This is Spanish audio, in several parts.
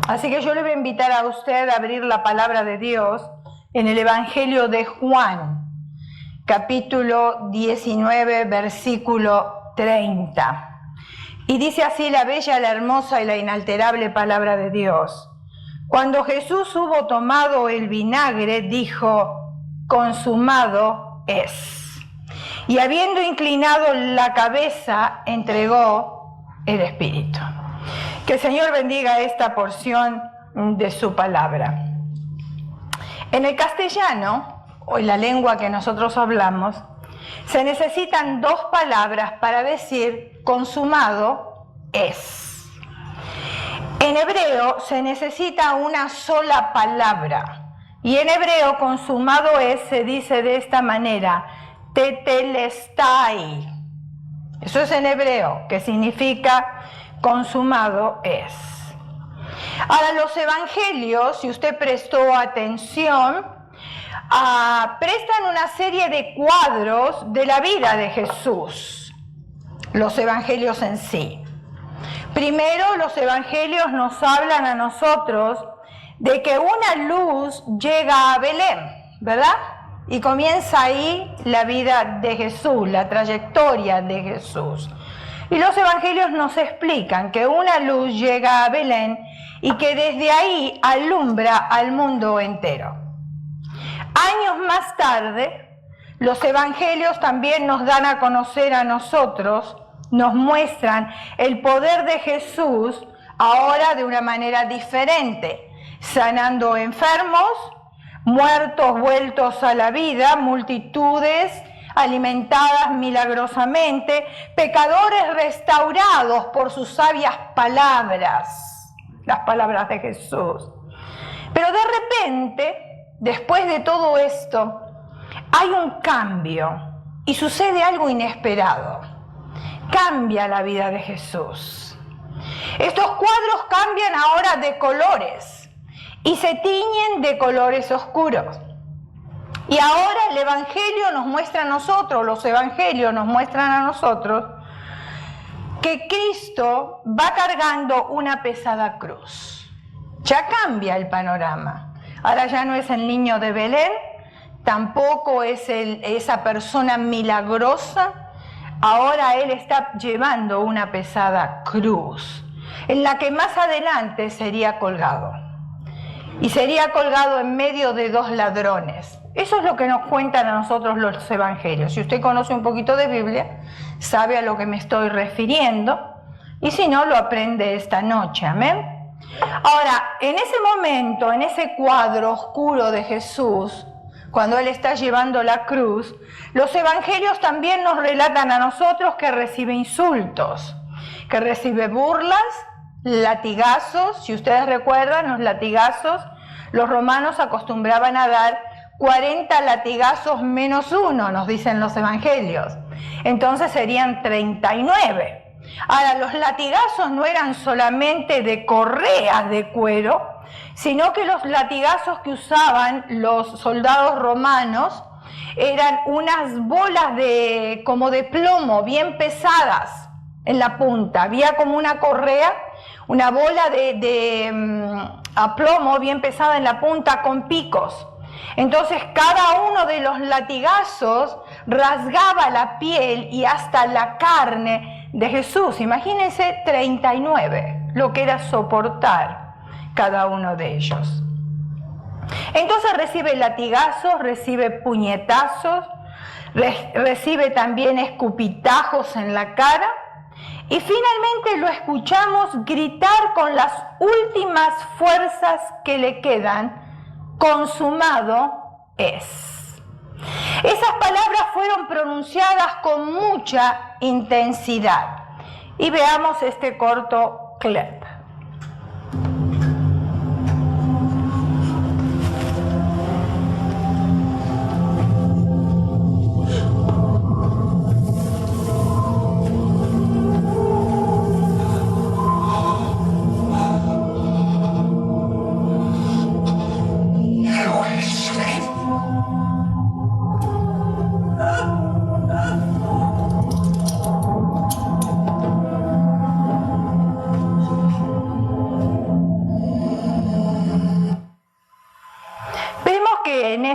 Así que yo le voy a invitar a usted a abrir la palabra de Dios en el Evangelio de Juan, capítulo 19, versículo 30. Y dice así la bella, la hermosa y la inalterable palabra de Dios. Cuando Jesús hubo tomado el vinagre, dijo: consumado es. Y habiendo inclinado la cabeza, entregó el Espíritu. Que el Señor bendiga esta porción de su palabra. En el castellano, o en la lengua que nosotros hablamos, se necesitan dos palabras para decir consumado es. En hebreo se necesita una sola palabra, y en hebreo consumado es se dice de esta manera: tetelestai. Eso es en hebreo, que significa consumado es. Ahora, los evangelios, si usted prestó atención, prestan una serie de cuadros de la vida de Jesús, los evangelios en sí. Primero, los evangelios nos hablan a nosotros de que una luz llega a Belén, ¿verdad? Y comienza ahí la vida de Jesús, la trayectoria de Jesús. Y los evangelios nos explican que una luz llega a Belén y que desde ahí alumbra al mundo entero. Años más tarde, los evangelios también nos dan a conocer a nosotros, nos muestran el poder de Jesús ahora de una manera diferente, sanando enfermos, muertos vueltos a la vida, multitudes alimentadas milagrosamente, pecadores restaurados por sus sabias palabras, las palabras de Jesús. Pero de repente, después de todo esto, hay un cambio y sucede algo inesperado. Cambia la vida de Jesús. Estos cuadros cambian ahora de colores y se tiñen de colores oscuros. Y ahora el Evangelio nos muestra a nosotros, los Evangelios nos muestran a nosotros, que Cristo va cargando una pesada cruz. Ya cambia el panorama. Ahora ya no es el niño de Belén, tampoco es esa persona milagrosa. Ahora Él está llevando una pesada cruz, en la que más adelante sería colgado. Y sería colgado en medio de dos ladrones. Eso es lo que nos cuentan a nosotros los evangelios. Si usted conoce un poquito de Biblia, sabe a lo que me estoy refiriendo, y si no, lo aprende esta noche. Amén. Ahora, en ese momento, en ese cuadro oscuro de Jesús, cuando Él está llevando la cruz, los evangelios también nos relatan a nosotros que recibe insultos, que recibe burlas, latigazos. Si ustedes recuerdan, los latigazos, los romanos acostumbraban a dar 40 latigazos menos uno, nos dicen los evangelios. Entonces serían 39. Ahora, los latigazos no eran solamente de correas de cuero, sino que los latigazos que usaban los soldados romanos eran unas bolas como de plomo, bien pesadas en la punta. Había como una correa, una bola a plomo bien pesada en la punta con picos. Entonces cada uno de los latigazos rasgaba la piel y hasta la carne de Jesús. Imagínense 39, lo que era soportar cada uno de ellos. Entonces recibe latigazos, recibe puñetazos, recibe también escupitajos en la cara, y finalmente lo escuchamos gritar con las últimas fuerzas que le quedan: consumado es. Esas palabras fueron pronunciadas con mucha intensidad. Y veamos este corto clip.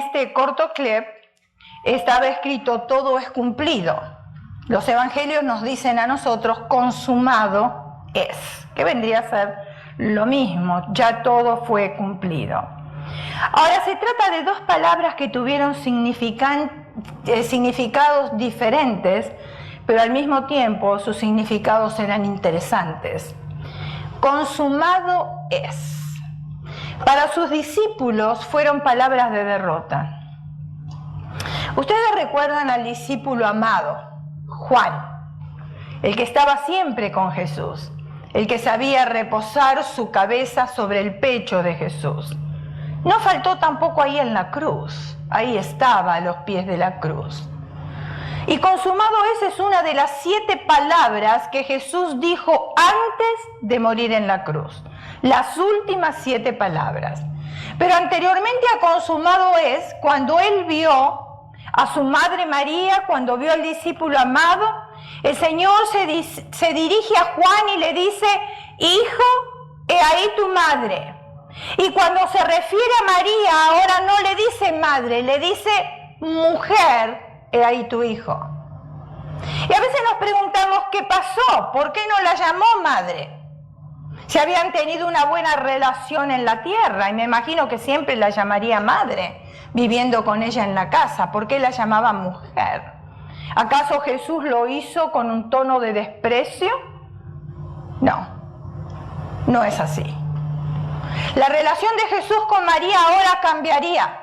este corto clip estaba escrito: todo es cumplido. Los evangelios nos dicen a nosotros: consumado es, que vendría a ser lo mismo, ya todo fue cumplido. Ahora, se trata de dos palabras que tuvieron significados diferentes, pero al mismo tiempo sus significados eran interesantes. Consumado es. Para sus discípulos fueron palabras de derrota. Ustedes recuerdan al discípulo amado, Juan, el que estaba siempre con Jesús, el que sabía reposar su cabeza sobre el pecho de Jesús. No faltó tampoco ahí en la cruz, ahí estaba a los pies de la cruz. Y consumado es una de las 7 palabras que Jesús dijo antes de morir en la cruz. Las últimas 7 palabras. Pero anteriormente a consumado es, cuando él vio a su madre María, cuando vio al discípulo amado, el Señor se dirige a Juan y le dice: hijo, he ahí tu madre. Y cuando se refiere a María, ahora no le dice madre, le dice mujer, he ahí tu hijo. Y a veces nos preguntamos qué pasó, ¿por qué no la llamó madre? Si habían tenido una buena relación en la tierra, y me imagino que siempre la llamaría madre, viviendo con ella en la casa. ¿Por qué la llamaba mujer? ¿Acaso Jesús lo hizo con un tono de desprecio? No, no es así. La relación de Jesús con María ahora cambiaría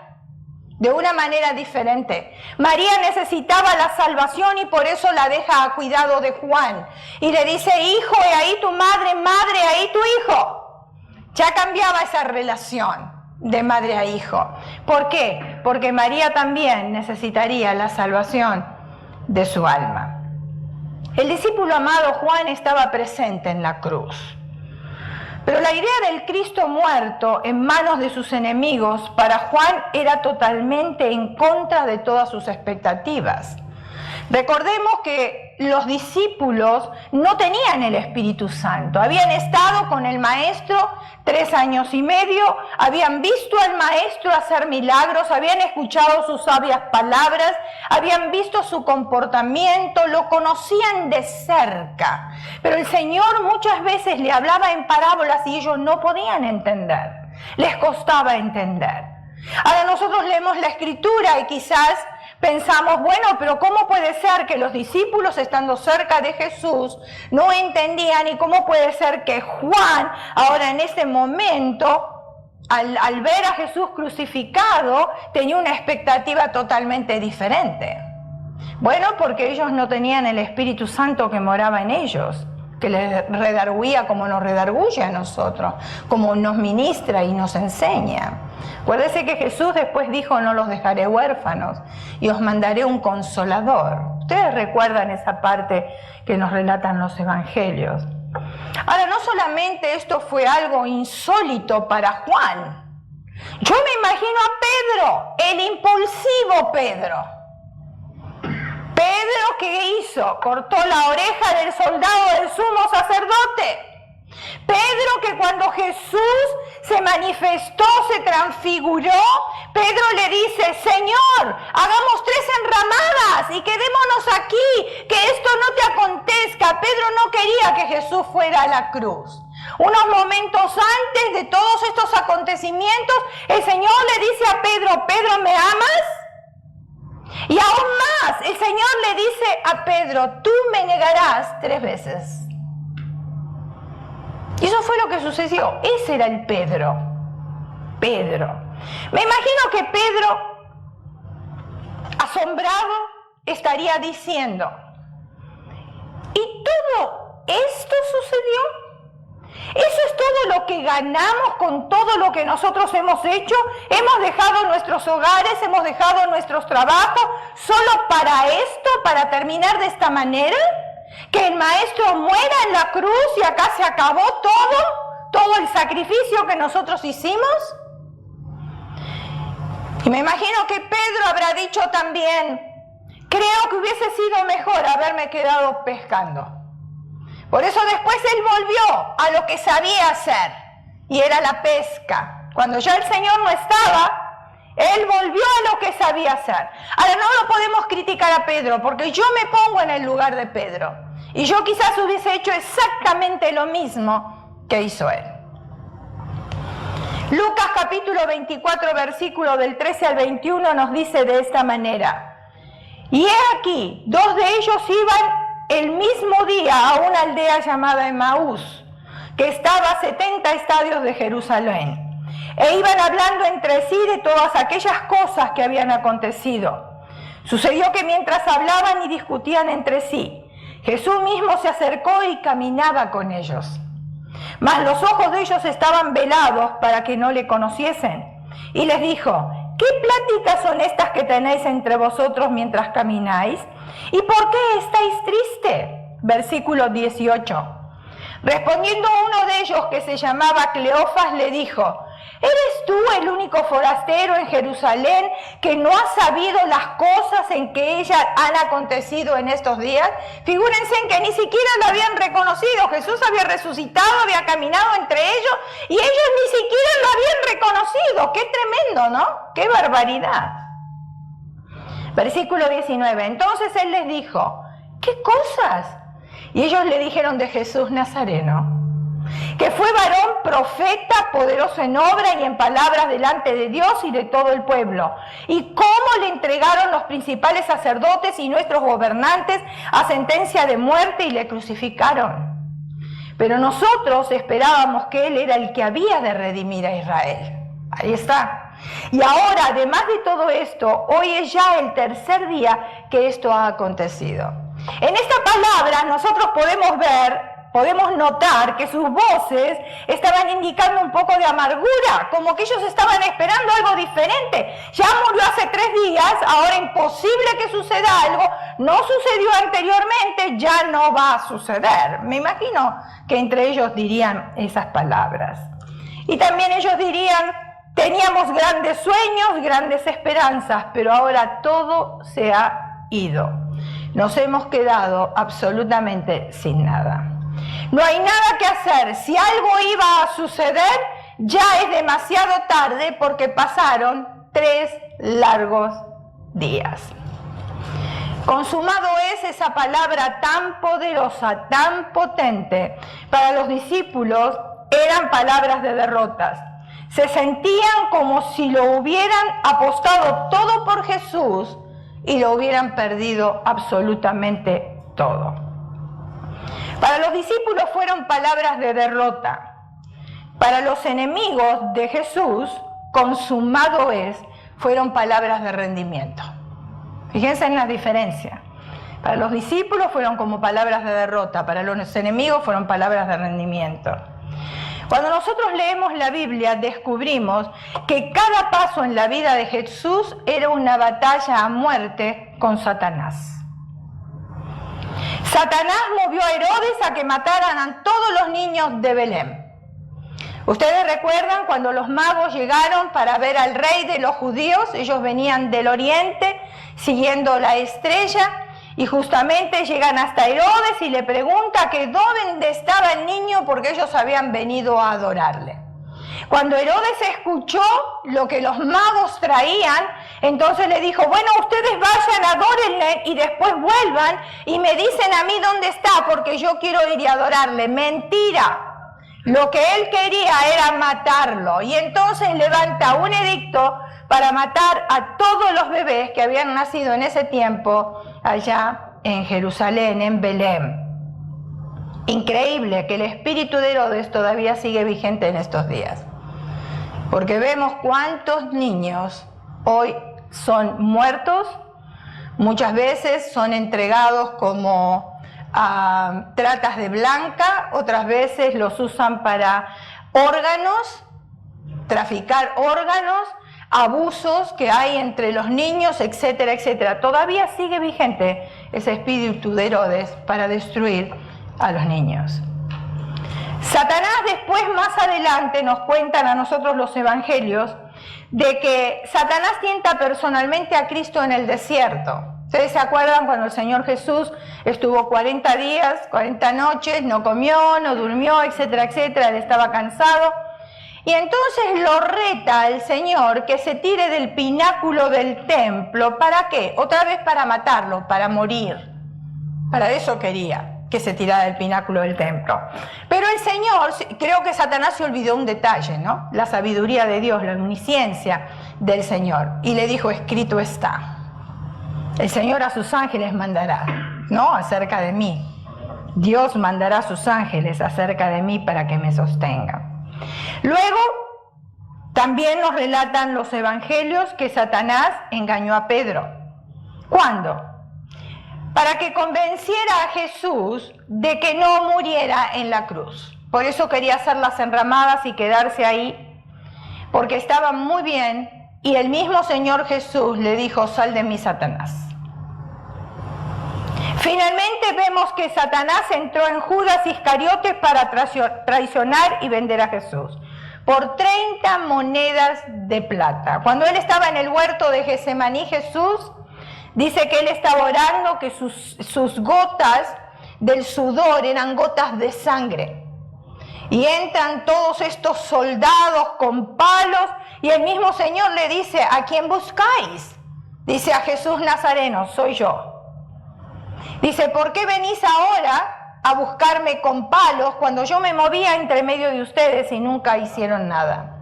de una manera diferente. María necesitaba la salvación y por eso la deja a cuidado de Juan. Y le dice: hijo, he ahí tu madre, madre, he ahí tu hijo. Ya cambiaba esa relación de madre a hijo. ¿Por qué? Porque María también necesitaría la salvación de su alma. El discípulo amado Juan estaba presente en la cruz. Pero la idea del Cristo muerto en manos de sus enemigos para Juan era totalmente en contra de todas sus expectativas. Recordemos que los discípulos no tenían el Espíritu Santo. Habían estado con el Maestro 3 años y medio, habían visto al Maestro hacer milagros, habían escuchado sus sabias palabras, habían visto su comportamiento, lo conocían de cerca. Pero el Señor muchas veces le hablaba en parábolas y ellos no podían entender, les costaba entender. Ahora nosotros leemos la Escritura y quizás pensamos: bueno, pero ¿cómo puede ser que los discípulos, estando cerca de Jesús, no entendían? ¿Y cómo puede ser que Juan, ahora en ese momento, al ver a Jesús crucificado, tenía una expectativa totalmente diferente? Bueno, porque ellos no tenían el Espíritu Santo que moraba en ellos, que les redarguía como nos redarguye a nosotros, como nos ministra y nos enseña. Acuérdense que Jesús después dijo: no los dejaré huérfanos y os mandaré un consolador. Ustedes recuerdan esa parte que nos relatan los evangelios. Ahora, no solamente esto fue algo insólito para Juan. Yo me imagino a Pedro, el impulsivo Pedro. Pedro, ¿qué hizo? Cortó la oreja del soldado del sumo sacerdote. Pedro, que cuando Jesús se manifestó, se transfiguró, Pedro le dice: Señor, hagamos 3 enramadas y quedémonos aquí, que esto no te acontezca. Pedro no quería que Jesús fuera a la cruz. Unos momentos antes de todos estos acontecimientos, el Señor le dice a Pedro: Pedro, ¿me amas? Y aún más, el Señor le dice a Pedro: tú me negarás 3 veces. Y eso fue lo que sucedió. Ese era el Pedro. Pedro. Me imagino que Pedro, asombrado, estaría diciendo: ¿y todo esto sucedió? ¿Eso es todo lo que ganamos con todo lo que nosotros hemos hecho? ¿Hemos dejado nuestros hogares, hemos dejado nuestros trabajos solo para esto, para terminar de esta manera? ¿Que el Maestro muera en la cruz y acá se acabó todo el sacrificio que nosotros hicimos? Y me imagino que Pedro habrá dicho también: creo que hubiese sido mejor haberme quedado pescando. Por eso después él volvió a lo que sabía hacer, y era la pesca. Cuando ya el Señor no estaba, Él volvió a lo que sabía hacer. Ahora no lo podemos criticar a Pedro, porque yo me pongo en el lugar de Pedro. Y yo quizás hubiese hecho exactamente lo mismo que hizo él. Lucas capítulo 24, versículo del 13 al 21 nos dice de esta manera: y he aquí, 2 de ellos iban el mismo día a una aldea llamada Emaús, que estaba a 70 estadios de Jerusalén, e iban hablando entre sí de todas aquellas cosas que habían acontecido. Sucedió que mientras hablaban y discutían entre sí, Jesús mismo se acercó y caminaba con ellos. Mas los ojos de ellos estaban velados para que no le conociesen. Y les dijo: ¿qué pláticas son estas que tenéis entre vosotros mientras camináis? ¿Y por qué estáis tristes? Versículo 18. Respondiendo uno de ellos, que se llamaba Cleofas, le dijo: ¿eres tú el único forastero en Jerusalén que no ha sabido las cosas en que ellas han acontecido en estos días? Figúrense en que ni siquiera lo habían reconocido. Jesús había resucitado, había caminado entre ellos y ellos ni siquiera lo habían reconocido. ¡Qué tremendo!, ¿no? ¡Qué barbaridad! Versículo 19. Entonces él les dijo: ¿qué cosas? Y ellos le dijeron de Jesús Nazareno, que fue varón profeta, poderoso en obra y en palabras delante de Dios y de todo el pueblo, y cómo le entregaron los principales sacerdotes y nuestros gobernantes a sentencia de muerte y le crucificaron. Pero nosotros esperábamos que Él era el que había de redimir a Israel. Ahí está. Y ahora, además de todo esto, hoy es ya el 3er día que esto ha acontecido. En esta palabra nosotros podemos notar que sus voces estaban indicando un poco de amargura, como que ellos estaban esperando algo diferente. Ya murió hace 3 días, ahora imposible que suceda algo, no sucedió anteriormente, ya no va a suceder. Me imagino que entre ellos dirían esas palabras. Y también ellos dirían: teníamos grandes sueños, grandes esperanzas, pero ahora todo se ha ido. Nos hemos quedado absolutamente sin nada. No hay nada que hacer. Si algo iba a suceder, ya es demasiado tarde porque pasaron 3 largos días. Consumado es esa palabra tan poderosa, tan potente. Para los discípulos eran palabras de derrotas. Se sentían como si lo hubieran apostado todo por Jesús y lo hubieran perdido absolutamente todo. Para los discípulos fueron palabras de derrota. Para los enemigos de Jesús, consumado es, fueron palabras de rendimiento. Fíjense en la diferencia. Para los discípulos fueron como palabras de derrota, para los enemigos fueron palabras de rendimiento. Cuando nosotros leemos la Biblia, descubrimos que cada paso en la vida de Jesús era una batalla a muerte con Satanás. Satanás movió a Herodes a que mataran a todos los niños de Belén. Ustedes recuerdan cuando los magos llegaron para ver al rey de los judíos. Ellos venían del oriente siguiendo la estrella y justamente llegan hasta Herodes y le pregunta que dónde estaba el niño porque ellos habían venido a adorarle. Cuando Herodes escuchó lo que los magos traían, entonces le dijo: bueno, ustedes vayan, adórenle y después vuelvan y me dicen a mí dónde está porque yo quiero ir y adorarle. Mentira. Lo que él quería era matarlo y entonces levanta un edicto para matar a todos los bebés que habían nacido en ese tiempo allá en Jerusalén, en Belén. Increíble que el espíritu de Herodes todavía sigue vigente en estos días, porque vemos cuántos niños hoy son muertos, muchas veces son entregados como tratas de blanca, otras veces los usan para órganos, traficar órganos, abusos que hay entre los niños, etcétera, etcétera. Todavía sigue vigente ese espíritu de Herodes para destruir a los niños. Satanás después, más adelante, nos cuentan a nosotros los evangelios de que Satanás tienta personalmente a Cristo en el desierto. ¿Ustedes se acuerdan cuando el Señor Jesús estuvo 40 días, 40 noches, no comió, no durmió, etcétera, etcétera? Él estaba cansado. Y entonces lo reta el Señor que se tire del pináculo del templo. ¿Para qué? Otra vez para matarlo, para morir. Para eso quería que se tirara del pináculo del templo. Pero el Señor, creo que Satanás se olvidó un detalle, ¿no? La sabiduría de Dios, la omnisciencia del Señor. Y le dijo, escrito está. El Señor a sus ángeles mandará, ¿no? Acerca de mí. Dios mandará a sus ángeles acerca de mí para que me sostengan. Luego, también nos relatan los evangelios que Satanás engañó a Pedro. ¿Cuándo? Para que convenciera a Jesús de que no muriera en la cruz. Por eso quería hacer las enramadas y quedarse ahí, porque estaba muy bien, y el mismo Señor Jesús le dijo, sal de mí, Satanás. Finalmente vemos que Satanás entró en Judas Iscariote para traicionar y vender a Jesús por 30 monedas de plata. Cuando él estaba en el huerto de Getsemaní, Jesús dice que él estaba orando, que sus gotas del sudor eran gotas de sangre. Y entran todos estos soldados con palos y el mismo Señor le dice, ¿a quién buscáis? Dice, a Jesús Nazareno, soy yo. Dice, ¿por qué venís ahora a buscarme con palos cuando yo me movía entre medio de ustedes y nunca hicieron nada?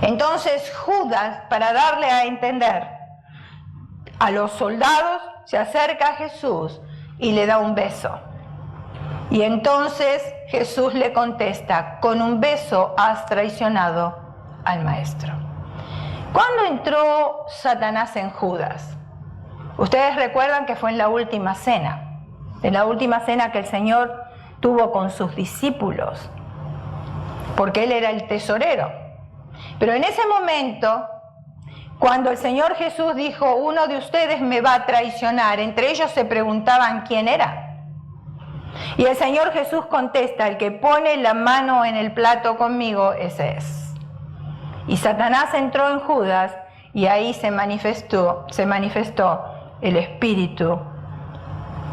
Entonces Judas, para darle a entender a los soldados, se acerca a Jesús y le da un beso. Y entonces Jesús le contesta, con un beso has traicionado al Maestro. ¿Cuándo entró Satanás en Judas? Ustedes recuerdan que fue en la última cena que el Señor tuvo con sus discípulos, porque Él era el tesorero. Pero en ese momento, cuando el Señor Jesús dijo, uno de ustedes me va a traicionar, entre ellos se preguntaban quién era. Y el Señor Jesús contesta, el que pone la mano en el plato conmigo, ese es. Y Satanás entró en Judas y ahí se manifestó el espíritu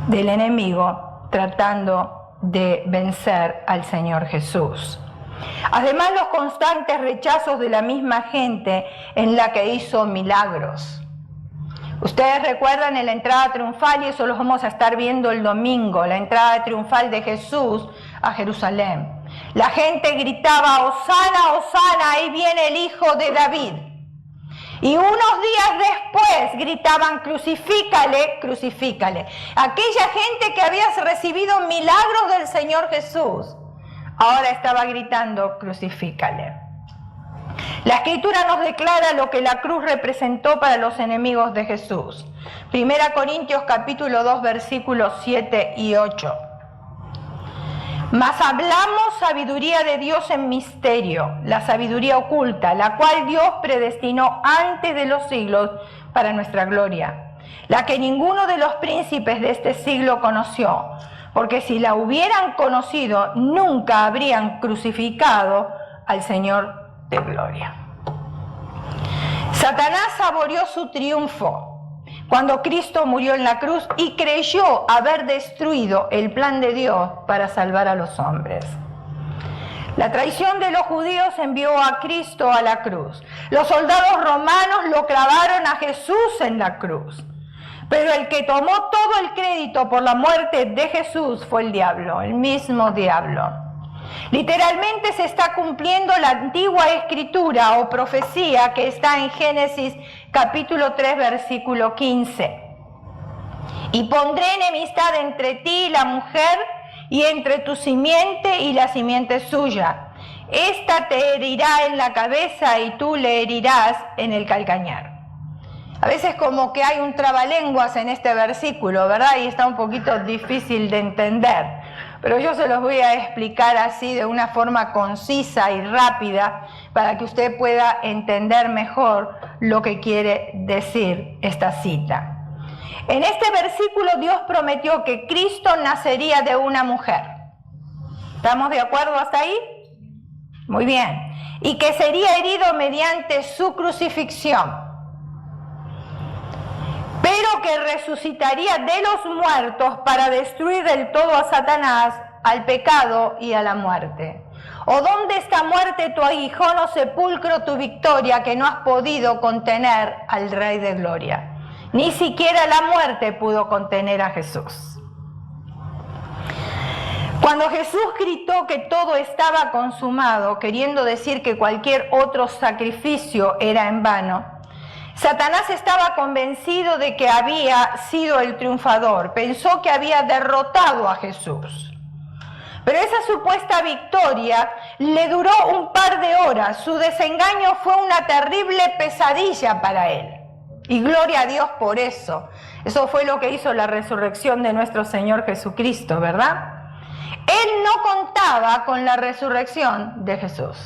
del enemigo tratando de vencer al Señor Jesús. Además, los constantes rechazos de la misma gente en la que hizo milagros. Ustedes recuerdan en la entrada triunfal, y eso lo vamos a estar viendo el domingo, la entrada triunfal de Jesús a Jerusalén. La gente gritaba, Hosana, Hosana, ahí viene el Hijo de David. Y unos días después gritaban, crucifícale, crucifícale. Aquella gente que había recibido milagros del Señor Jesús, ahora estaba gritando, crucifícale. La Escritura nos declara lo que la cruz representó para los enemigos de Jesús. 1 Corintios capítulo 2, versículos 7 y 8. Mas hablamos sabiduría de Dios en misterio, la sabiduría oculta, la cual Dios predestinó antes de los siglos para nuestra gloria, la que ninguno de los príncipes de este siglo conoció, porque si la hubieran conocido, nunca habrían crucificado al Señor de gloria. Satanás saboreó su triunfo cuando Cristo murió en la cruz y creyó haber destruido el plan de Dios para salvar a los hombres. La traición de los judíos envió a Cristo a la cruz. Los soldados romanos lo clavaron a Jesús en la cruz. Pero el que tomó todo el crédito por la muerte de Jesús fue el diablo, el mismo diablo. Literalmente se está cumpliendo la antigua escritura o profecía que está en Génesis capítulo 3 versículo 15. Y pondré enemistad entre ti y la mujer, y entre tu simiente y la simiente suya. Esta te herirá en la cabeza y tú le herirás en el calcañar. A veces como que hay un trabalenguas en este versículo, ¿verdad? Y está un poquito difícil de entender. Pero yo se los voy a explicar así de una forma concisa y rápida para que usted pueda entender mejor lo que quiere decir esta cita. En este versículo Dios prometió que Cristo nacería de una mujer. ¿Estamos de acuerdo hasta ahí? Muy bien. Y que sería herido mediante su crucifixión, pero que resucitaría de los muertos para destruir del todo a Satanás, al pecado y a la muerte. ¿O dónde está muerte tu aguijón o sepulcro tu victoria que no has podido contener al Rey de Gloria? Ni siquiera la muerte pudo contener a Jesús. Cuando Jesús gritó que todo estaba consumado, queriendo decir que cualquier otro sacrificio era en vano, Satanás estaba convencido de que había sido el triunfador. Pensó que había derrotado a Jesús. Pero esa supuesta victoria le duró un par de horas. Su desengaño fue una terrible pesadilla para él. Y gloria a Dios por eso. Eso fue lo que hizo la resurrección de nuestro Señor Jesucristo, ¿verdad? Él no contaba con la resurrección de Jesús.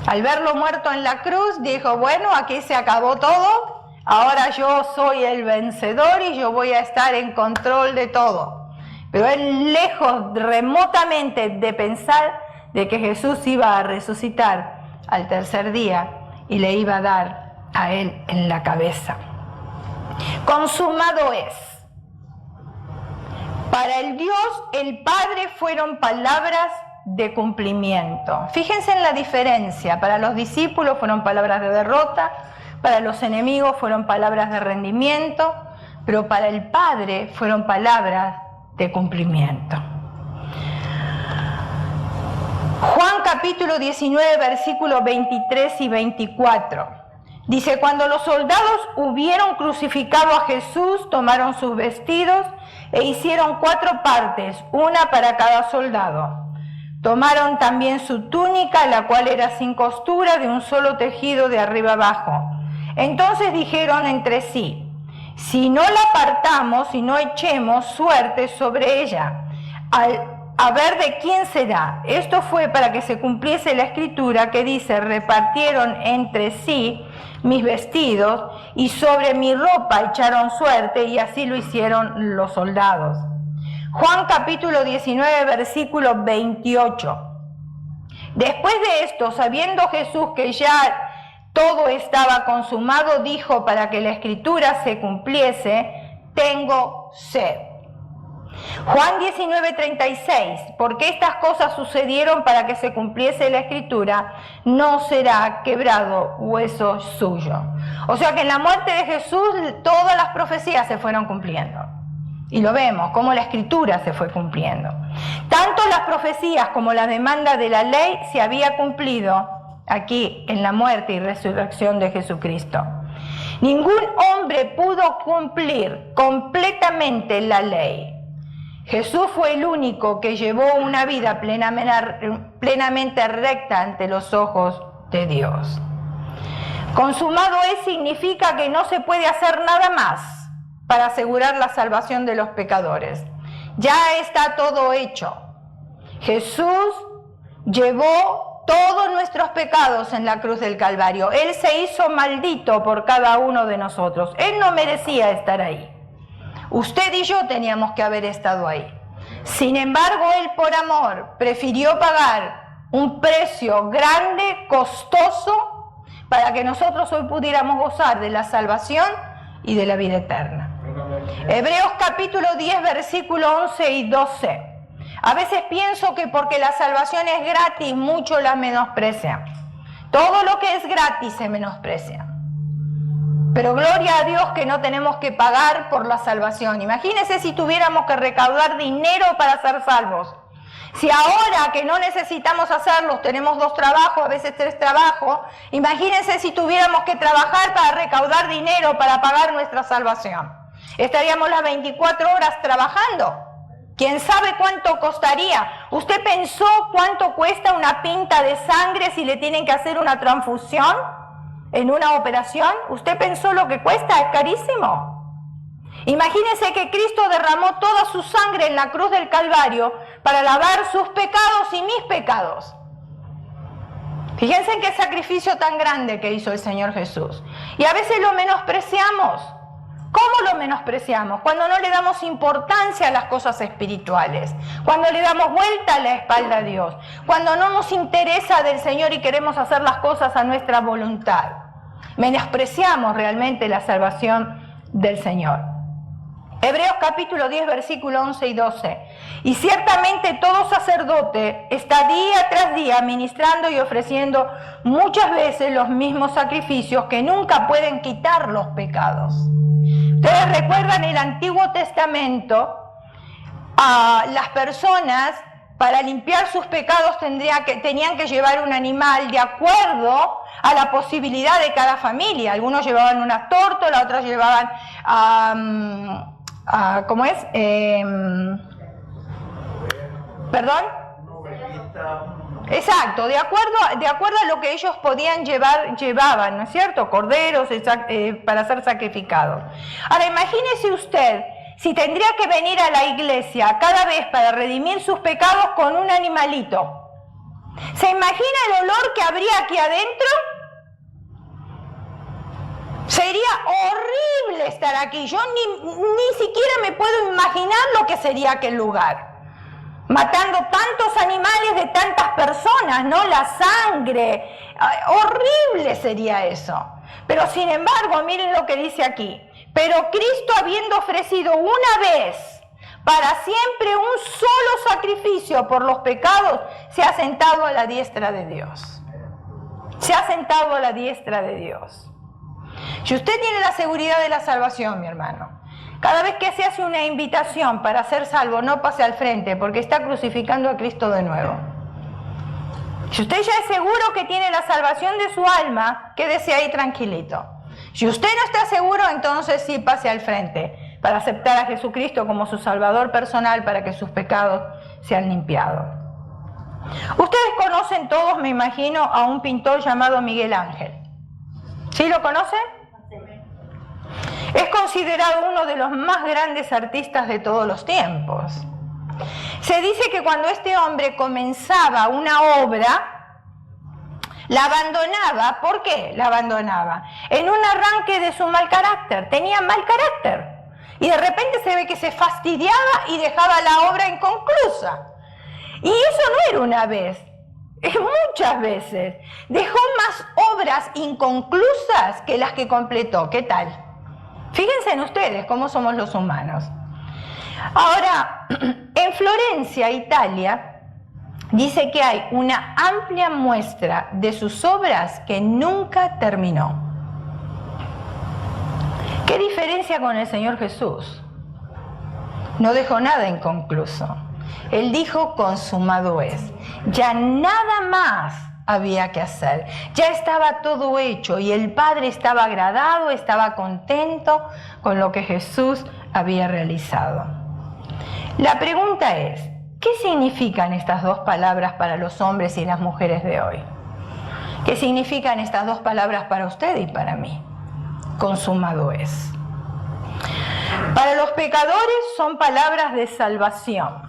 Al verlo muerto en la cruz, dijo, bueno, aquí se acabó todo, ahora yo soy el vencedor y yo voy a estar en control de todo. Pero él, lejos remotamente de pensar de que Jesús iba a resucitar al tercer día y le iba a dar a él en la cabeza. Consumado es. Para el Dios, el Padre, fueron palabras de cumplimiento. Fíjense en la diferencia. Para los discípulos fueron palabras de derrota, para los enemigos fueron palabras de rendimiento, pero para el Padre fueron palabras de cumplimiento. Juan capítulo 19, versículos 23 y 24. Dice, cuando los soldados hubieron crucificado a Jesús, tomaron sus vestidos e hicieron 4 partes, una para cada soldado. Tomaron también su túnica, la cual era sin costura, de un solo tejido de arriba abajo. Entonces dijeron entre sí, si no la partamos y no echemos suerte sobre ella, a ver de quién será. Esto fue para que se cumpliese la escritura que dice, repartieron entre sí mis vestidos y sobre mi ropa echaron suerte, y así lo hicieron los soldados. Juan capítulo 19, versículo 28. Después de esto, sabiendo Jesús que ya todo estaba consumado, dijo para que la escritura se cumpliese, tengo sed. Juan 19:36, porque estas cosas sucedieron para que se cumpliese la escritura, no será quebrado hueso suyo. O sea que en la muerte de Jesús todas las profecías se fueron cumpliendo. Y lo vemos, cómo la escritura se fue cumpliendo. Tanto las profecías como la demanda de la ley se había cumplido aquí en la muerte y resurrección de Jesucristo. Ningún hombre pudo cumplir completamente la ley. Jesús fue el único que llevó una vida plenamente recta ante los ojos de Dios. Consumado es significa que no se puede hacer nada más para asegurar la salvación de los pecadores. Ya está todo hecho. Jesús llevó todos nuestros pecados en la cruz del Calvario. Él se hizo maldito por cada uno de nosotros. Él no merecía estar ahí. Usted y yo teníamos que haber estado ahí. Sin embargo, Él por amor prefirió pagar un precio grande, costoso, para que nosotros hoy pudiéramos gozar de la salvación y de la vida eterna. Hebreos capítulo 10, versículo 11 y 12. A veces pienso que porque la salvación es gratis, muchos la menosprecian. Todo lo que es gratis se menosprecia. Pero gloria a Dios que no tenemos que pagar por la salvación. Imagínense si tuviéramos que recaudar dinero para ser salvos. Si ahora que no necesitamos hacerlos, tenemos 2 trabajos, a veces 3 trabajos, imagínense si tuviéramos que trabajar para recaudar dinero para pagar nuestra salvación. Estaríamos las 24 horas trabajando. ¿Quién sabe cuánto costaría? ¿Usted pensó cuánto cuesta una pinta de sangre si le tienen que hacer una transfusión en una operación? ¿Usted pensó lo que cuesta? Es carísimo. Imagínense que Cristo derramó toda su sangre en la cruz del Calvario para lavar sus pecados y mis pecados. Fíjense en qué sacrificio tan grande que hizo el Señor Jesús. Y a veces lo menospreciamos. ¿Cómo lo menospreciamos? Cuando no le damos importancia a las cosas espirituales, cuando le damos vuelta a la espalda a Dios, cuando no nos interesa del Señor y queremos hacer las cosas a nuestra voluntad. Menospreciamos realmente la salvación del Señor. Hebreos capítulo 10, versículo 11 y 12. Y ciertamente todo sacerdote está día tras día ministrando y ofreciendo muchas veces los mismos sacrificios que nunca pueden quitar los pecados. Ustedes recuerdan el Antiguo Testamento, las personas para limpiar sus pecados tenían que llevar un animal de acuerdo a la posibilidad de cada familia. Algunos llevaban una tórtola, otros llevaban, ¿cómo es? ¿Perdón? Exacto, de acuerdo a lo que ellos podían llevaban, ¿no es cierto? Corderos para ser sacrificados. Ahora, imagínese usted si tendría que venir a la iglesia cada vez para redimir sus pecados con un animalito. ¿Se imagina el olor que habría aquí adentro? Sería horrible estar aquí. Yo ni siquiera me puedo imaginar lo que sería aquel lugar. Matando tantos animales de tantas personas, ¿no? La sangre. Horrible sería eso. Pero sin embargo, miren lo que dice aquí. Pero Cristo, habiendo ofrecido una vez para siempre un solo sacrificio por los pecados, se ha sentado a la diestra de Dios. Se ha sentado a la diestra de Dios. Si usted tiene la seguridad de la salvación, mi hermano, cada vez que se hace una invitación para ser salvo, no pase al frente, porque está crucificando a Cristo de nuevo. Si usted ya es seguro que tiene la salvación de su alma, quédese ahí tranquilito. Si usted no está seguro, entonces sí pase al frente para aceptar a Jesucristo como su Salvador personal para que sus pecados sean limpiados. Ustedes conocen todos, me imagino, a un pintor llamado Miguel Ángel. ¿Sí lo conocen? Es considerado uno de los más grandes artistas de todos los tiempos. Se dice que cuando este hombre comenzaba una obra, la abandonaba. ¿Por qué la abandonaba? En un arranque de su mal carácter. Tenía mal carácter. Y de repente se ve que se fastidiaba y dejaba la obra inconclusa. Y eso no era una vez, es muchas veces. Dejó más obras inconclusas que las que completó. ¿Qué tal? Fíjense en ustedes cómo somos los humanos. Ahora, en Florencia, Italia, dice que hay una amplia muestra de sus obras que nunca terminó. ¿Qué diferencia con el Señor Jesús? No dejó nada inconcluso. Él dijo, consumado es. Ya nada más había que hacer. Ya estaba todo hecho y el Padre estaba agradado, estaba contento con lo que Jesús había realizado. La pregunta es, ¿qué significan estas dos palabras para los hombres y las mujeres de hoy? ¿Qué significan estas dos palabras para usted y para mí? Consumado es. Para los pecadores son palabras de salvación.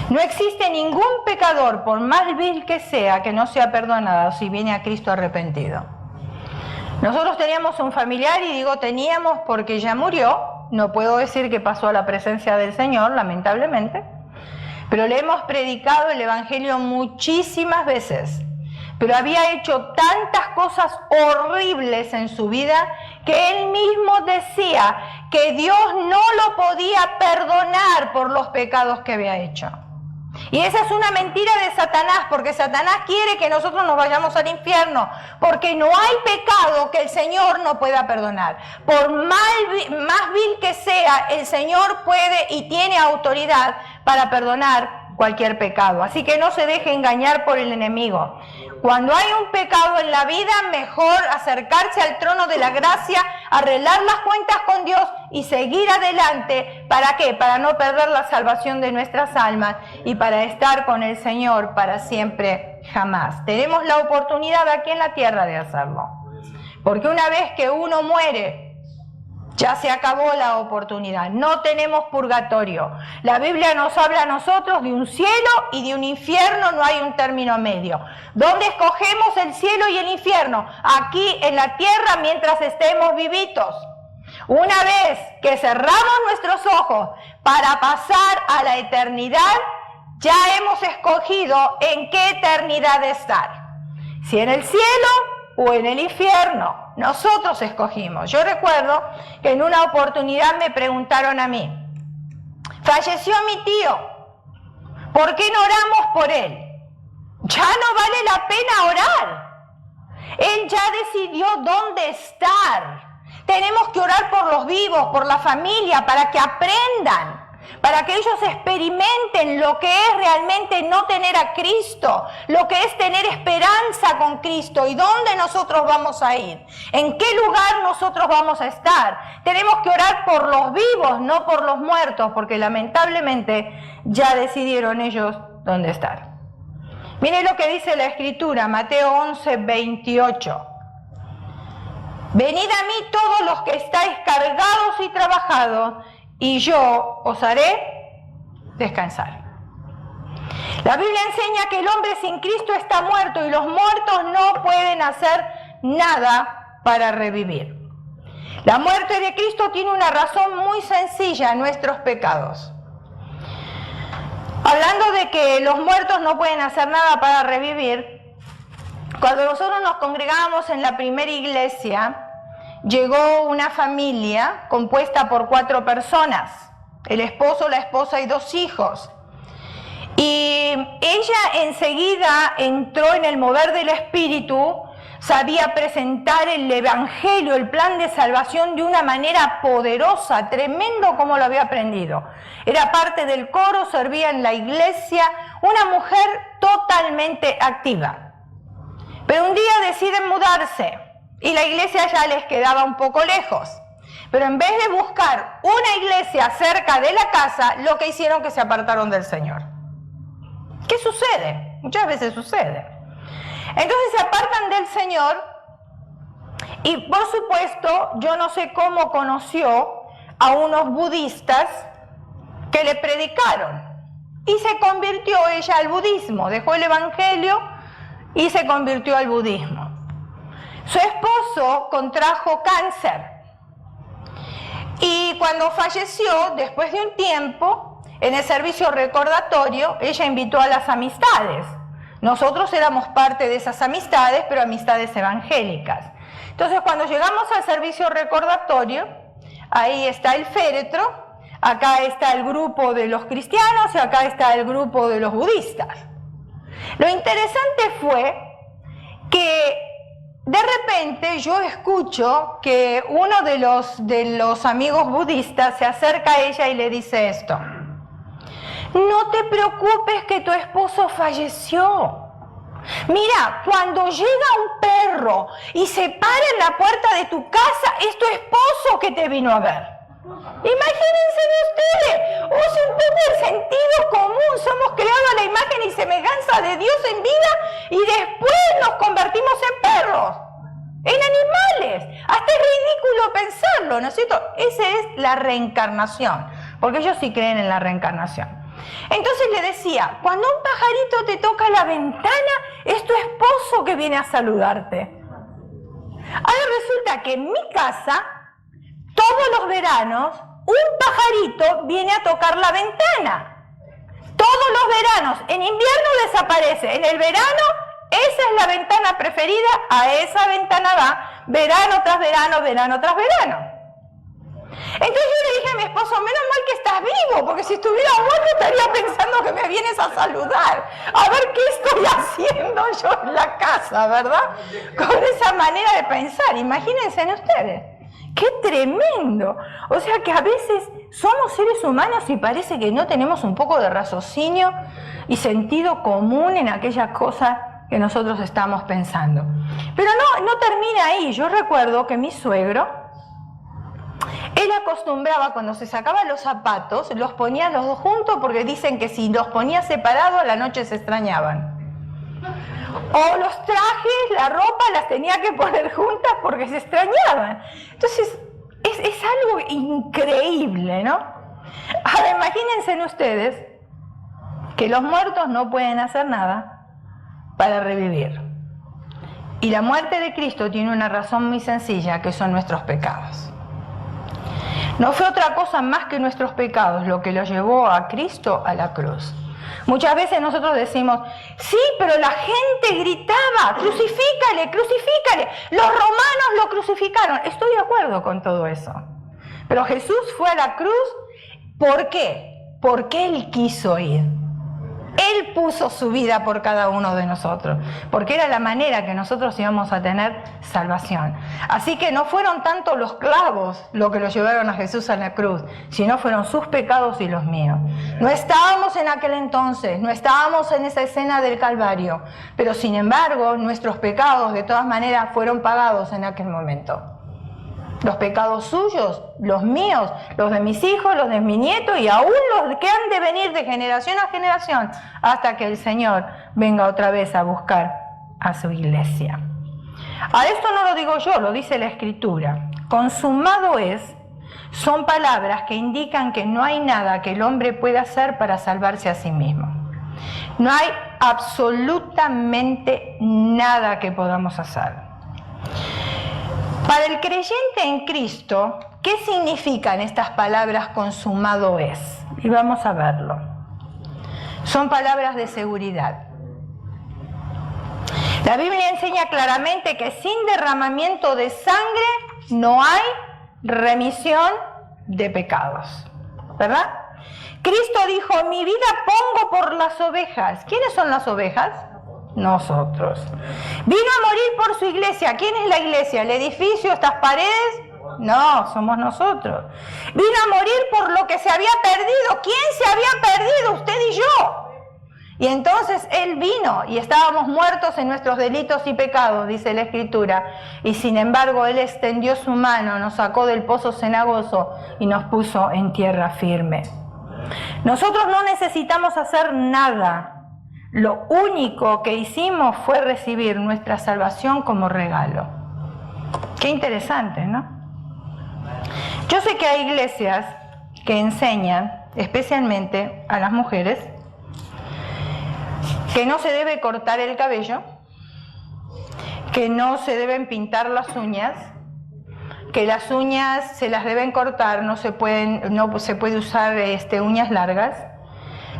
No existe ningún pecador, por más vil que sea, que no sea perdonado si viene a Cristo arrepentido. Nosotros teníamos un familiar, y digo teníamos porque ya murió. No puedo decir que pasó a la presencia del Señor, lamentablemente, pero le hemos predicado el Evangelio muchísimas veces. Pero había hecho tantas cosas horribles en su vida que él mismo decía que Dios no lo podía perdonar por los pecados que había hecho. Y esa es una mentira de Satanás, porque Satanás quiere que nosotros nos vayamos al infierno, porque no hay pecado que el Señor no pueda perdonar. Por más vil que sea, el Señor puede y tiene autoridad para perdonar cualquier pecado. Así que no se deje engañar por el enemigo. Cuando hay un pecado en la vida, mejor acercarse al trono de la gracia, arreglar las cuentas con Dios y seguir adelante. ¿Para qué? Para no perder la salvación de nuestras almas y para estar con el Señor para siempre, jamás. Tenemos la oportunidad aquí en la tierra de hacerlo. Porque una vez que uno muere, ya se acabó la oportunidad. No tenemos purgatorio. La Biblia nos habla a nosotros de un cielo y de un infierno, no hay un término medio. ¿Dónde escogemos el cielo y el infierno? Aquí en la tierra mientras estemos vivitos. Una vez que cerramos nuestros ojos para pasar a la eternidad, ya hemos escogido en qué eternidad estar. Si en el cielo o en el infierno. Nosotros escogimos. Yo recuerdo que en una oportunidad me preguntaron a mí, falleció mi tío, ¿por qué no oramos por él? Ya no vale la pena orar. Él ya decidió dónde estar. Tenemos que orar por los vivos, por la familia, para que aprendan, para que ellos experimenten lo que es realmente no tener a Cristo, lo que es tener esperanza con Cristo y dónde nosotros vamos a ir, en qué lugar nosotros vamos a estar. Tenemos que orar por los vivos, no por los muertos, porque lamentablemente ya decidieron ellos dónde estar. Miren lo que dice la Escritura, Mateo 11, 28. Venid a mí todos los que estáis cargados y trabajados, y yo os haré descansar. La Biblia enseña que el hombre sin Cristo está muerto y los muertos no pueden hacer nada para revivir. La muerte de Cristo tiene una razón muy sencilla: nuestros pecados. Hablando de que los muertos no pueden hacer nada para revivir, cuando nosotros nos congregábamos en la primera iglesia, llegó una familia compuesta por 4 personas, el esposo, la esposa y 2 hijos. Y ella enseguida entró en el mover del Espíritu, sabía presentar el Evangelio, el plan de salvación de una manera poderosa, tremendo como lo había aprendido. Era parte del coro, servía en la iglesia, una mujer totalmente activa. Pero un día deciden mudarse y la iglesia ya les quedaba un poco lejos. Pero en vez de buscar una iglesia cerca de la casa, lo que hicieron que se apartaron del Señor. ¿Qué sucede? Muchas veces sucede. Entonces se apartan del Señor y, por supuesto, yo no sé cómo conoció a unos budistas que le predicaron y se convirtió ella al budismo, dejó el Evangelio y se convirtió al budismo. Su esposo contrajo cáncer y cuando falleció, después de un tiempo, en el servicio recordatorio, ella invitó a las amistades. Nosotros éramos parte de esas amistades, pero amistades evangélicas. Entonces, cuando llegamos al servicio recordatorio, ahí está el féretro, acá está el grupo de los cristianos y acá está el grupo de los budistas. Lo interesante fue que de repente yo escucho que uno de los amigos budistas se acerca a ella y le dice esto: no te preocupes que tu esposo falleció. Mira, cuando llega un perro y se para en la puerta de tu casa, es tu esposo que te vino a ver. Imagínense ustedes, use un poco el sentido común. Somos creados a la imagen y semejanza de Dios en vida y después nos convertimos en perros, en animales. Hasta es ridículo pensarlo, ¿no es cierto? Esa es la reencarnación, porque ellos sí creen en la reencarnación. Entonces le decía, cuando un pajarito te toca la ventana, es tu esposo que viene a saludarte. Ahora resulta que en mi casa, todos los veranos, un pajarito viene a tocar la ventana. Todos los veranos. En invierno desaparece. En el verano, esa es la ventana preferida. A esa ventana va verano tras verano, verano tras verano. Entonces yo le dije a mi esposo, menos mal que estás vivo, porque si estuviera muerto estaría pensando que me vienes a saludar. A ver qué estoy haciendo yo en la casa, ¿verdad? Con esa manera de pensar. Imagínense ustedes. ¡Qué tremendo! O sea que a veces somos seres humanos y parece que no tenemos un poco de raciocinio y sentido común en aquellas cosas que nosotros estamos pensando. Pero no termina ahí. Yo recuerdo que mi suegro, él acostumbraba cuando se sacaba los zapatos, los ponía los dos juntos porque dicen que si los ponía separados a la noche se extrañaban. O los trajes, la ropa, las tenía que poner juntas porque se extrañaban. Entonces, es algo increíble, ¿no? Ahora, imagínense ustedes que los muertos no pueden hacer nada para revivir. Y la muerte de Cristo tiene una razón muy sencilla, que son nuestros pecados. No fue otra cosa más que nuestros pecados lo que lo llevó a Cristo a la cruz. Muchas veces nosotros decimos, sí, pero la gente gritaba, crucifícale, crucifícale. Los romanos lo crucificaron. Estoy de acuerdo con todo eso. Pero Jesús fue a la cruz, ¿por qué? Porque Él quiso ir. Él puso su vida por cada uno de nosotros, porque era la manera que nosotros íbamos a tener salvación. Así que no fueron tanto los clavos lo que lo llevaron a Jesús a la cruz, sino fueron sus pecados y los míos. No estábamos en aquel entonces, no estábamos en esa escena del Calvario, pero sin embargo nuestros pecados de todas maneras fueron pagados en aquel momento. Los pecados suyos, los míos, los de mis hijos, los de mi nieto y aún los que han de venir de generación a generación hasta que el Señor venga otra vez a buscar a su iglesia. A esto no lo digo yo, lo dice la Escritura. Consumado es, son palabras que indican que no hay nada que el hombre pueda hacer para salvarse a sí mismo. No hay absolutamente nada que podamos hacer. Para el creyente en Cristo, ¿qué significan estas palabras consumado es? Y vamos a verlo. Son palabras de seguridad. La Biblia enseña claramente que sin derramamiento de sangre no hay remisión de pecados, ¿verdad? Cristo dijo, mi vida pongo por las ovejas. ¿Quiénes son las ovejas? Nosotros. Vino a morir por su iglesia. ¿Quién es la iglesia? ¿El edificio? ¿Estas paredes? No, somos nosotros. Vino a morir por lo que se había perdido. ¿Quién se había perdido? Usted y yo. Y entonces Él vino y estábamos muertos en nuestros delitos y pecados, dice la Escritura. Y sin embargo Él extendió su mano, nos sacó del pozo cenagoso y nos puso en tierra firme. Nosotros no necesitamos hacer nada. Lo único que hicimos fue recibir nuestra salvación como regalo. Qué interesante, ¿no? Yo sé que hay iglesias que enseñan, especialmente a las mujeres, que no se debe cortar el cabello, que no se deben pintar las uñas, que las uñas se las deben cortar, no se puede usar uñas largas.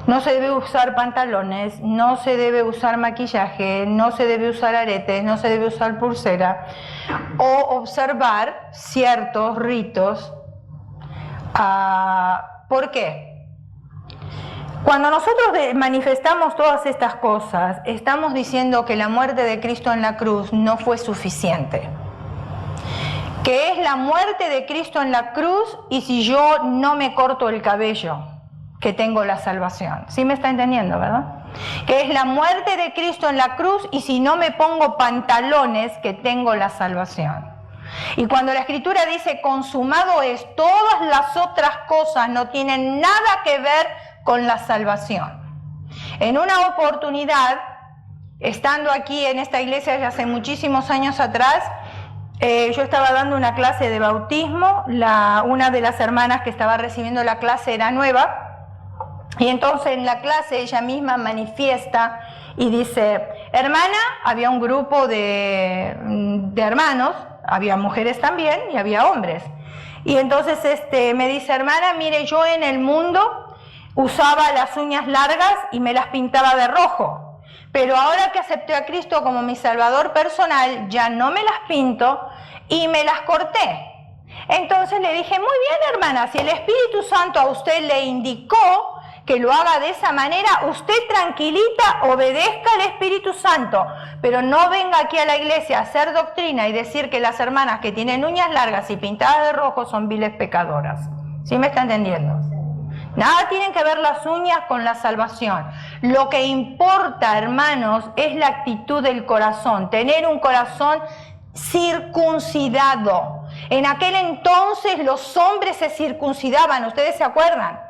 No se debe usar pantalones, no se debe usar maquillaje, no se debe usar aretes, no se debe usar pulsera o observar ciertos ritos. ¿Por qué? Cuando nosotros manifestamos todas estas cosas, estamos diciendo que la muerte de Cristo en la cruz no fue suficiente. Que es la muerte de Cristo en la cruz y si yo no me corto el cabello, que tengo la salvación. ¿Sí me está entendiendo, verdad? Que es la muerte de Cristo en la cruz y si no me pongo pantalones, que tengo la salvación. Y cuando la Escritura dice consumado es, todas las otras cosas no tienen nada que ver con la salvación. En una oportunidad, estando aquí en esta iglesia ya hace muchísimos años atrás, yo estaba dando una clase de bautismo, una de las hermanas que estaba recibiendo la clase era nueva, y entonces en la clase ella misma manifiesta y dice, hermana, había un grupo de hermanos, había mujeres también y había hombres. Y entonces me dice, hermana, mire, yo en el mundo usaba las uñas largas y me las pintaba de rojo. Pero ahora que acepté a Cristo como mi Salvador personal, ya no me las pinto y me las corté. Entonces le dije, muy bien, hermana, si el Espíritu Santo a usted le indicó que lo haga de esa manera, usted tranquilita, obedezca al Espíritu Santo, pero no venga aquí a la iglesia a hacer doctrina y decir que las hermanas que tienen uñas largas y pintadas de rojo son viles pecadoras. ¿Sí me está entendiendo? Nada tienen que ver las uñas con la salvación. Lo que importa, hermanos, es la actitud del corazón, tener un corazón circuncidado. En aquel entonces los hombres se circuncidaban, ¿ustedes se acuerdan?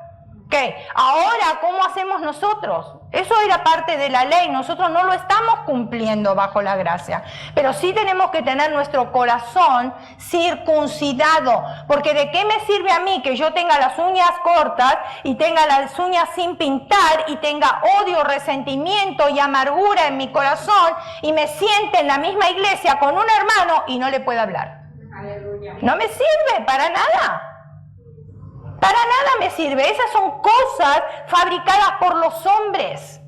¿Qué? Ahora, ¿cómo hacemos nosotros? Eso era parte de la ley, nosotros no lo estamos cumpliendo bajo la gracia, pero sí tenemos que tener nuestro corazón circuncidado, porque ¿de qué me sirve a mí que yo tenga las uñas cortas y tenga las uñas sin pintar y tenga odio, resentimiento y amargura en mi corazón y me siente en la misma iglesia con un hermano y no le pueda hablar? Aleluya. No me sirve para nada. Para nada me sirve. Esas son cosas fabricadas por los hombres.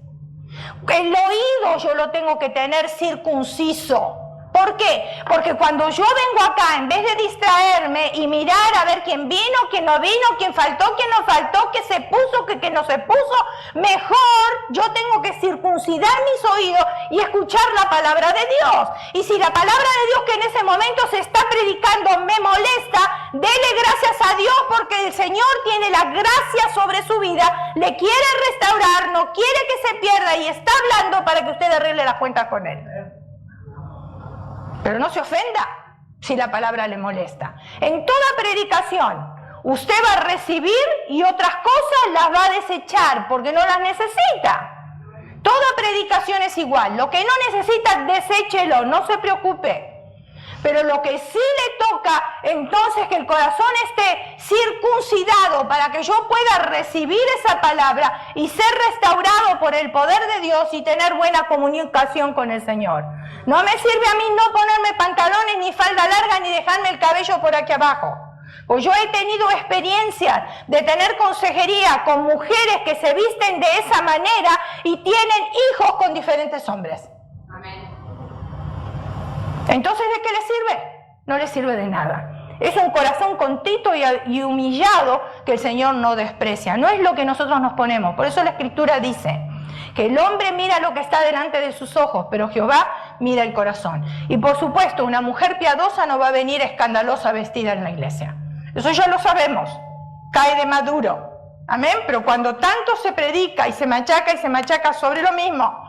El oído yo lo tengo que tener circunciso. ¿Por qué? Porque cuando yo vengo acá, en vez de distraerme y mirar a ver quién vino, quién no vino, quién faltó, quién no faltó, qué se puso, qué no se puso, mejor yo tengo que circuncidar mis oídos y escuchar la palabra de Dios. Y si la palabra de Dios que en ese momento se está predicando me molesta, dele gracias a Dios porque el Señor tiene la gracia sobre su vida, le quiere restaurar, no quiere que se pierda y está hablando para que usted arregle las cuentas con Él. Pero no se ofenda si la palabra le molesta. En toda predicación, usted va a recibir y otras cosas las va a desechar porque no las necesita. Toda predicación es igual. Lo que no necesita, deséchelo, no se preocupe. Pero lo que sí le toca, entonces que el corazón esté circuncidado para que yo pueda recibir esa palabra y ser restaurado por el poder de Dios y tener buena comunicación con el Señor. No me sirve a mí no ponerme pantalones ni falda larga ni dejarme el cabello por aquí abajo. Pues yo he tenido experiencias de tener consejería con mujeres que se visten de esa manera y tienen hijos con diferentes hombres. Amén. Entonces, ¿de qué le sirve? No le sirve de nada. Es un corazón contrito y humillado que el Señor no desprecia. No es lo que nosotros nos ponemos. Por eso la Escritura dice que el hombre mira lo que está delante de sus ojos, pero Jehová mira el corazón. Y por supuesto, una mujer piadosa no va a venir escandalosa vestida en la iglesia. Eso ya lo sabemos. Cae de maduro. Amén. Pero cuando tanto se predica y se machaca sobre lo mismo,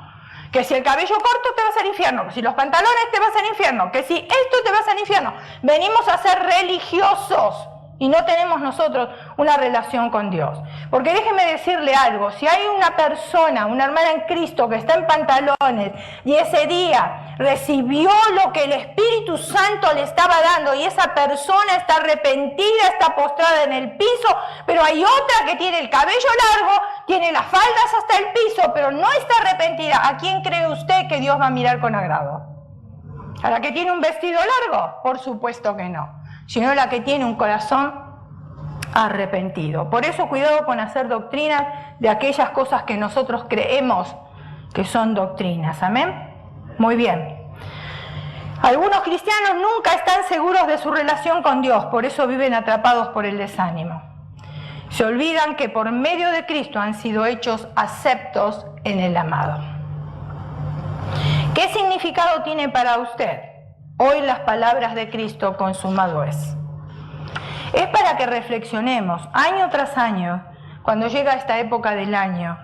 que si el cabello corto te vas al infierno, que si los pantalones te vas al infierno, que si esto te vas al infierno. Venimos a ser religiosos y no tenemos nosotros una relación con Dios. Porque déjeme decirle algo, si hay una persona, una hermana en Cristo que está en pantalones y ese día recibió lo que el Espíritu Santo le estaba dando y esa persona está arrepentida, está postrada en el piso, pero hay otra que tiene el cabello largo, tiene las faldas hasta el piso, pero no está arrepentida, ¿a quién cree usted que Dios va a mirar con agrado? ¿A la que tiene un vestido largo? Por supuesto que no, sino la que tiene un corazón arrepentido. Por eso cuidado con hacer doctrinas de aquellas cosas que nosotros creemos que son doctrinas. ¿Amén? Muy bien. Algunos cristianos nunca están seguros de su relación con Dios, por eso viven atrapados por el desánimo. Se olvidan que por medio de Cristo han sido hechos aceptos en el amado. ¿Qué significado tiene para usted hoy las palabras de Cristo consumado es? Es para que reflexionemos año tras año, cuando llega esta época del año.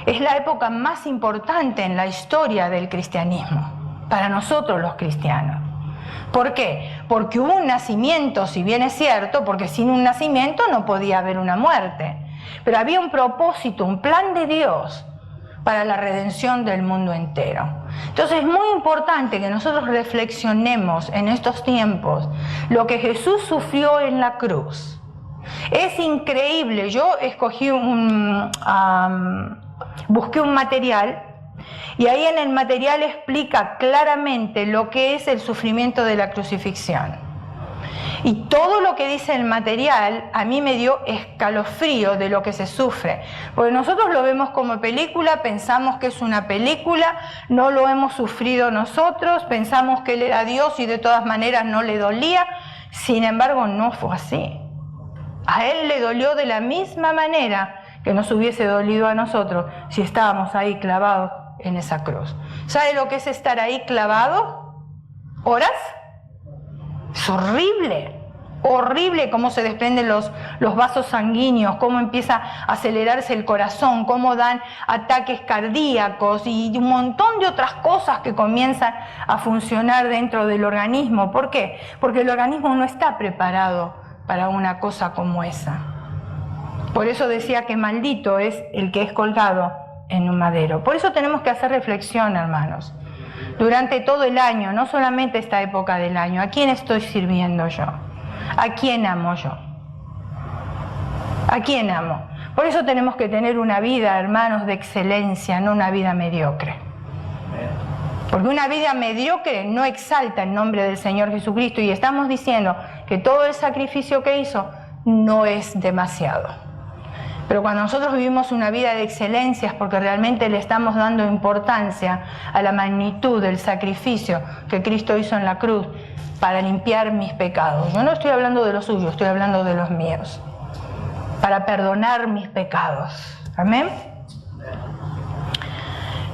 Es la época más importante en la historia del cristianismo, para nosotros los cristianos. ¿Por qué? Porque hubo un nacimiento, si bien es cierto, porque sin un nacimiento no podía haber una muerte. Pero había un propósito, un plan de Dios para la redención del mundo entero. Entonces es muy importante que nosotros reflexionemos en estos tiempos lo que Jesús sufrió en la cruz. Es increíble, yo escogí busqué un material y ahí en el material explica claramente lo que es el sufrimiento de la crucifixión. Y todo lo que dice el material a mí me dio escalofrío de lo que se sufre. Porque nosotros lo vemos como película, pensamos que es una película, no lo hemos sufrido nosotros, pensamos que Él era Dios y de todas maneras no le dolía. Sin embargo, no fue así. A Él le dolió de la misma manera que nos hubiese dolido a nosotros si estábamos ahí clavados en esa cruz. ¿Sabe lo que es estar ahí clavado? ¿Horas? Es horrible, horrible cómo se desprenden los vasos sanguíneos, cómo empieza a acelerarse el corazón, cómo dan ataques cardíacos y un montón de otras cosas que comienzan a funcionar dentro del organismo. ¿Por qué? Porque el organismo no está preparado para una cosa como esa. Por eso decía que maldito es el que es colgado en un madero. Por eso tenemos que hacer reflexión, hermanos. Durante todo el año, no solamente esta época del año, ¿a quién estoy sirviendo yo? ¿A quién amo yo? ¿A quién amo? Por eso tenemos que tener una vida, hermanos, de excelencia, no una vida mediocre. Porque una vida mediocre no exalta el nombre del Señor Jesucristo y estamos diciendo que todo el sacrificio que hizo no es demasiado. Pero cuando nosotros vivimos una vida de excelencias porque realmente le estamos dando importancia a la magnitud del sacrificio que Cristo hizo en la cruz para limpiar mis pecados. Yo no estoy hablando de los suyos, estoy hablando de los míos. Para perdonar mis pecados. Amén.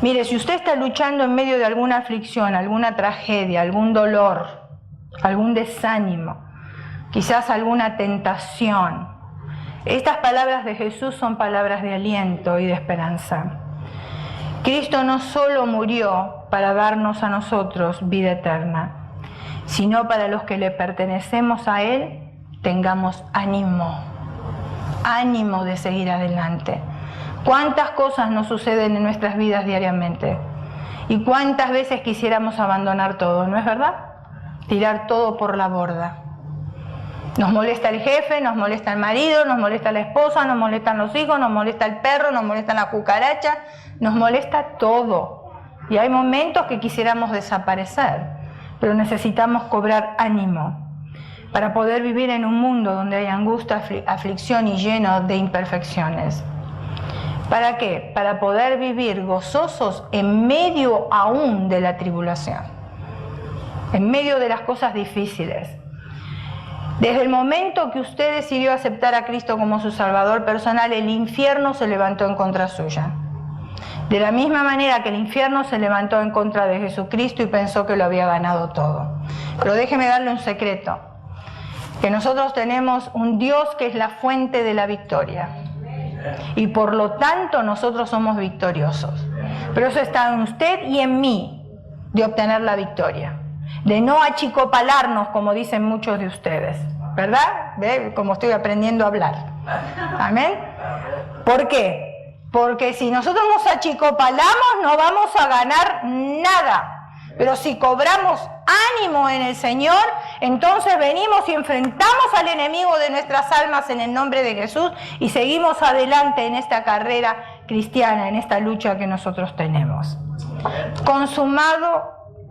Mire, si usted está luchando en medio de alguna aflicción, alguna tragedia, algún dolor, algún desánimo, quizás alguna tentación, estas palabras de Jesús son palabras de aliento y de esperanza. Cristo no solo murió para darnos a nosotros vida eterna, sino para los que le pertenecemos a Él, tengamos ánimo de seguir adelante. ¿Cuántas cosas nos suceden en nuestras vidas diariamente? ¿Y cuántas veces quisiéramos abandonar todo, no es verdad? Tirar todo por la borda. Nos molesta el jefe, nos molesta el marido, nos molesta la esposa, nos molestan los hijos, nos molesta el perro, nos molestan las cucarachas, nos molesta todo. Y hay momentos que quisiéramos desaparecer, pero necesitamos cobrar ánimo para poder vivir en un mundo donde hay angustia, aflicción y lleno de imperfecciones. ¿Para qué? Para poder vivir gozosos en medio aún de la tribulación, en medio de las cosas difíciles. Desde el momento que usted decidió aceptar a Cristo como su Salvador personal, el infierno se levantó en contra suya. De la misma manera que el infierno se levantó en contra de Jesucristo y pensó que lo había ganado todo. Pero déjeme darle un secreto, que nosotros tenemos un Dios que es la fuente de la victoria. Y por lo tanto nosotros somos victoriosos. Pero eso está en usted y en mí, de obtener la victoria. De no achicopalarnos, como dicen muchos de ustedes, ¿verdad? ¿Ve? Como estoy aprendiendo a hablar. ¿Amén? ¿Por qué? Porque si nosotros nos achicopalamos no vamos a ganar nada. Pero si cobramos ánimo en el Señor, entonces venimos y enfrentamos al enemigo de nuestras almas en el nombre de Jesús y seguimos adelante en esta carrera cristiana, en esta lucha que nosotros tenemos. Consumado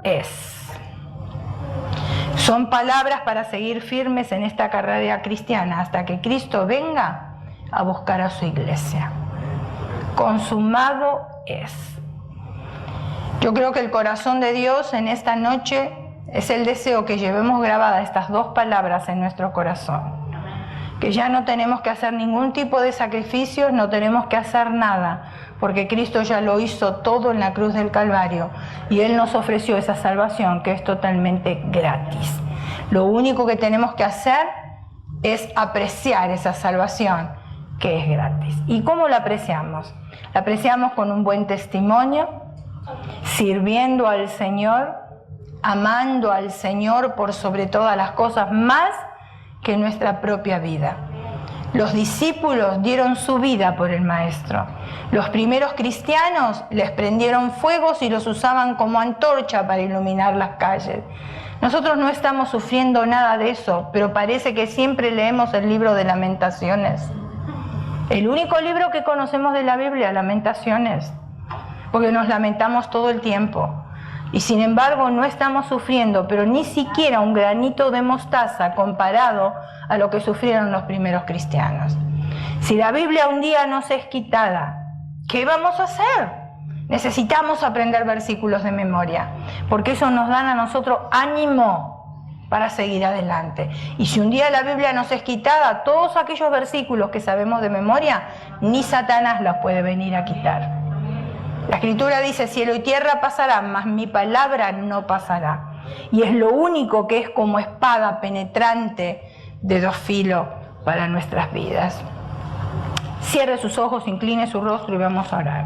es. Son palabras para seguir firmes en esta carrera cristiana hasta que Cristo venga a buscar a su iglesia. Consumado es. Yo creo que el corazón de Dios en esta noche es el deseo que llevemos grabadas estas dos palabras en nuestro corazón. Que ya no tenemos que hacer ningún tipo de sacrificios, no tenemos que hacer nada, porque Cristo ya lo hizo todo en la cruz del Calvario y Él nos ofreció esa salvación que es totalmente gratis. Lo único que tenemos que hacer es apreciar esa salvación que es gratis. ¿Y cómo la apreciamos? La apreciamos con un buen testimonio, sirviendo al Señor, amando al Señor por sobre todas las cosas, más que nuestra propia vida. Los discípulos dieron su vida por el Maestro. Los primeros cristianos les prendieron fuegos y los usaban como antorcha para iluminar las calles. Nosotros no estamos sufriendo nada de eso, pero parece que siempre leemos el libro de Lamentaciones. El único libro que conocemos de la Biblia, Lamentaciones, porque nos lamentamos todo el tiempo. Y sin embargo no estamos sufriendo, pero ni siquiera un granito de mostaza comparado a lo que sufrieron los primeros cristianos. Si la Biblia un día nos es quitada, ¿qué vamos a hacer? Necesitamos aprender versículos de memoria, porque eso nos da a nosotros ánimo para seguir adelante. Y si un día la Biblia nos es quitada, todos aquellos versículos que sabemos de memoria, ni Satanás los puede venir a quitar. La Escritura dice, cielo y tierra pasarán, mas mi palabra no pasará. Y es lo único que es como espada penetrante de dos filos para nuestras vidas. Cierre sus ojos, incline su rostro y vamos a orar.